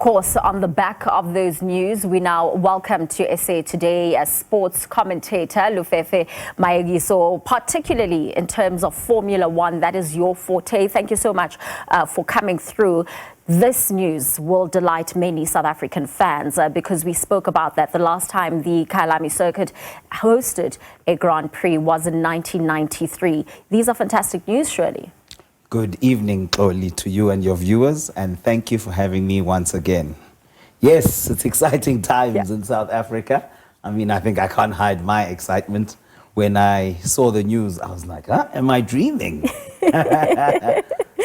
course, on the back of those news, we now welcome to SA Today as sports commentator Lufefe Mayekiso, particularly in terms of Formula One. That is your forte. Thank you so much for coming through. This news will delight many South African fans because we spoke about that the last time the Kyalami circuit hosted a Grand Prix was in 1993. These are fantastic news, surely. Good evening, Chloe, to you and your viewers, and thank you for having me once again. Yes, it's exciting times in South Africa. I mean, I think I can't hide my excitement. When I saw the news, I was like, am I dreaming?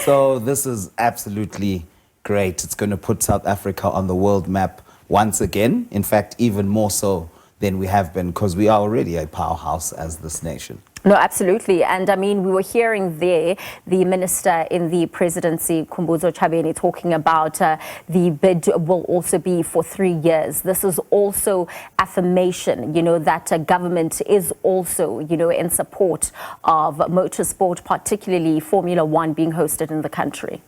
So this is absolutely great. It's going to put South Africa on the world map once again. In fact, even more so than we have been, because we are already a powerhouse as this nation. No, absolutely. And I mean, we were hearing there the minister in the presidency, Khumbudzo Chabeni, talking about the bid will also be for 3 years. This is also affirmation, that government is also, in support of motorsport, particularly Formula One being hosted in the country.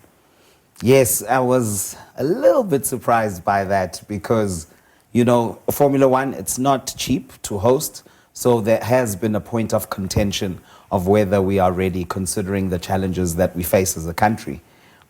Yes, I was a little bit surprised by that because, Formula One, it's not cheap to host. So there has been a point of contention of whether we are ready, considering the challenges that we face as a country.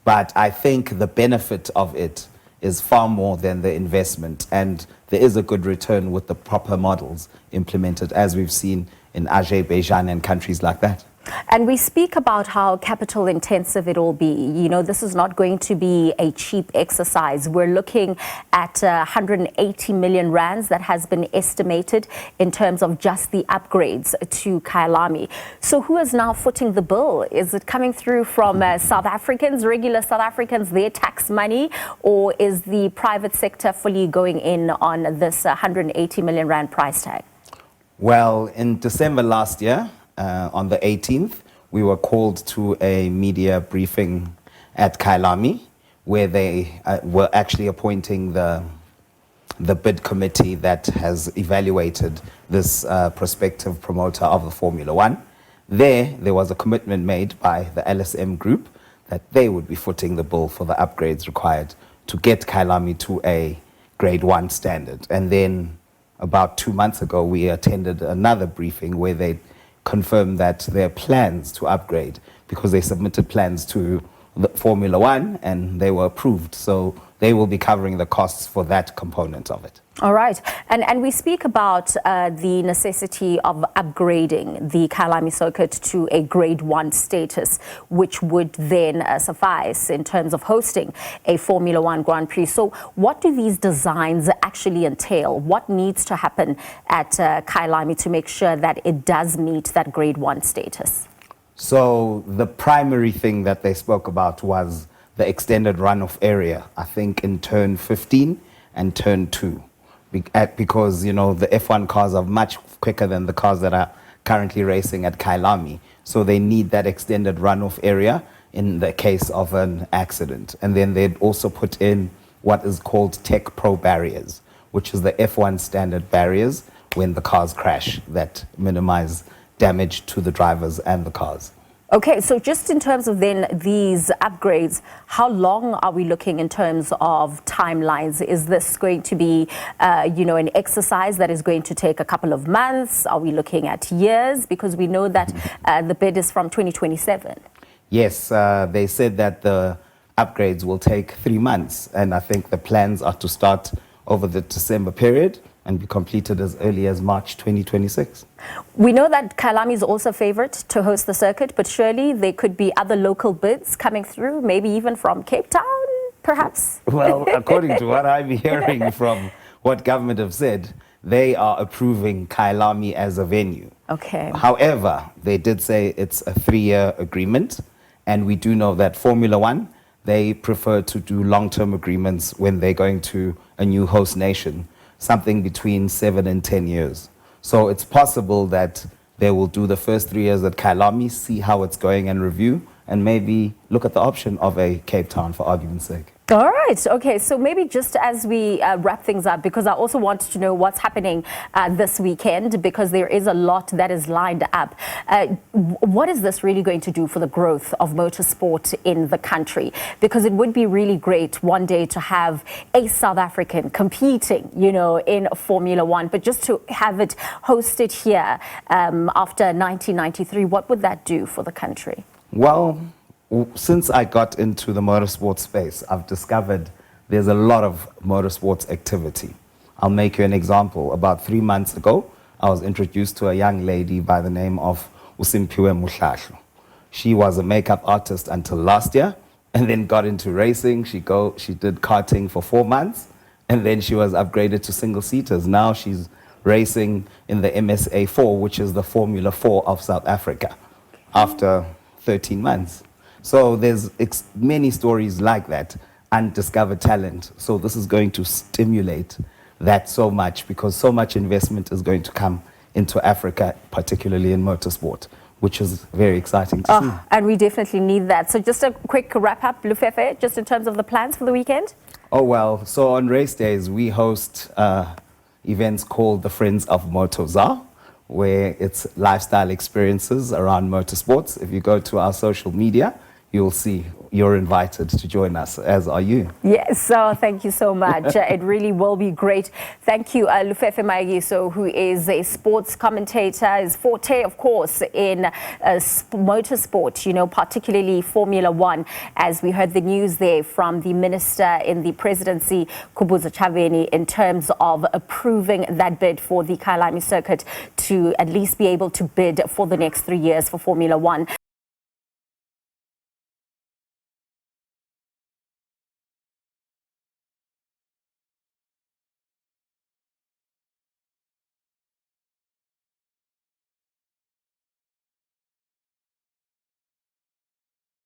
But I think the benefit of it is far more than the investment. And there is a good return with the proper models implemented, as we've seen in Azerbaijan and countries like that. And we speak about how capital intensive it will be. This is not going to be a cheap exercise. We're looking at 180 million rands that has been estimated in terms of just the upgrades to Kyalami. So who is now footing the bill? Is it coming through from South Africans, regular South Africans, their tax money, or is the private sector fully going in on this 180 million rand price tag? Well, in December last year, on the 18th, we were called to a media briefing at Kyalami, where they were actually appointing the bid committee that has evaluated this prospective promoter of the Formula One. There was a commitment made by the LSM group that they would be footing the bill for the upgrades required to get Kyalami to a grade 1 standard. And then about 2 months ago, we attended another briefing where they confirmed that their plans to upgrade, because they submitted plans to the Formula One and they were approved. So they will be covering the costs for that component of it. All right. And we speak about the necessity of upgrading the Kyalami circuit to a grade 1 status, which would then suffice in terms of hosting a Formula One Grand Prix. So what do these designs actually entail? What needs to happen at Kyalami to make sure that it does meet that grade 1 status? So the primary thing that they spoke about was the extended runoff area, I think in turn 15 and turn 2. Because, the F1 cars are much quicker than the cars that are currently racing at Kyalami. So they need that extended runoff area in the case of an accident. And then they'd also put in what is called Tech Pro barriers, which is the F1 standard barriers when the cars crash that minimize damage to the drivers and the cars. Okay, so just in terms of then these upgrades, how long are we looking in terms of timelines? Is this going to be, an exercise that is going to take a couple of months? Are we looking at years? Because we know that the bid is from 2027. Yes, they said that the upgrades will take 3 months. And I think the plans are to start over the December period and be completed as early as March 2026. We know that Kyalami is also favored to host the circuit, but surely there could be other local bids coming through, maybe even from Cape Town, perhaps? Well, according to what I'm hearing from what government have said, they are approving Kyalami as a venue. Okay. However, they did say it's a 3-year agreement, and we do know that Formula One, they prefer to do long-term agreements when they're going to a new host nation, something between 7 and 10 years. So it's possible that they will do the first 3 years at Kyalami, see how it's going and review, and maybe look at the option of a Cape Town, for argument's sake. All right. Okay. So maybe just as we wrap things up, because I also want to know what's happening this weekend, because there is a lot that is lined up. What is this really going to do for the growth of motorsport in the country? Because it would be really great one day to have a South African competing, you know, in Formula One, but just to have it hosted here after 1993, what would that do for the country? Well, since I got into the motorsport space, I've discovered there's a lot of motorsports activity. I'll make you an example. About 3 months ago, I was introduced to a young lady by the name of Usimpiwe Muhlahlo. She was a makeup artist until last year, and then got into racing. She did karting for 4 months, and then she was upgraded to single seaters. Now she's racing in the MSA4, which is the Formula 4 of South Africa, after 13 months. So there's many stories like that, undiscovered talent. So this is going to stimulate that so much, because so much investment is going to come into Africa, particularly in motorsport, which is very exciting to see. And we definitely need that. So just a quick wrap up, Lufefe, just in terms of the plans for the weekend? Oh, well, so on race days, we host events called the Friends of Motozar, where it's lifestyle experiences around motorsports. If you go to our social media, you'll see you're invited to join us, as are you. Yes, so thank you so much. It really will be great. Thank you, Lufefe Mayekiso, who is a sports commentator. His forte, of course, in motorsport, you know, particularly Formula One, as we heard the news there from the minister in the presidency, Kubuza Chaveni, in terms of approving that bid for the Kyalami circuit to at least be able to bid for the next 3 years for Formula One.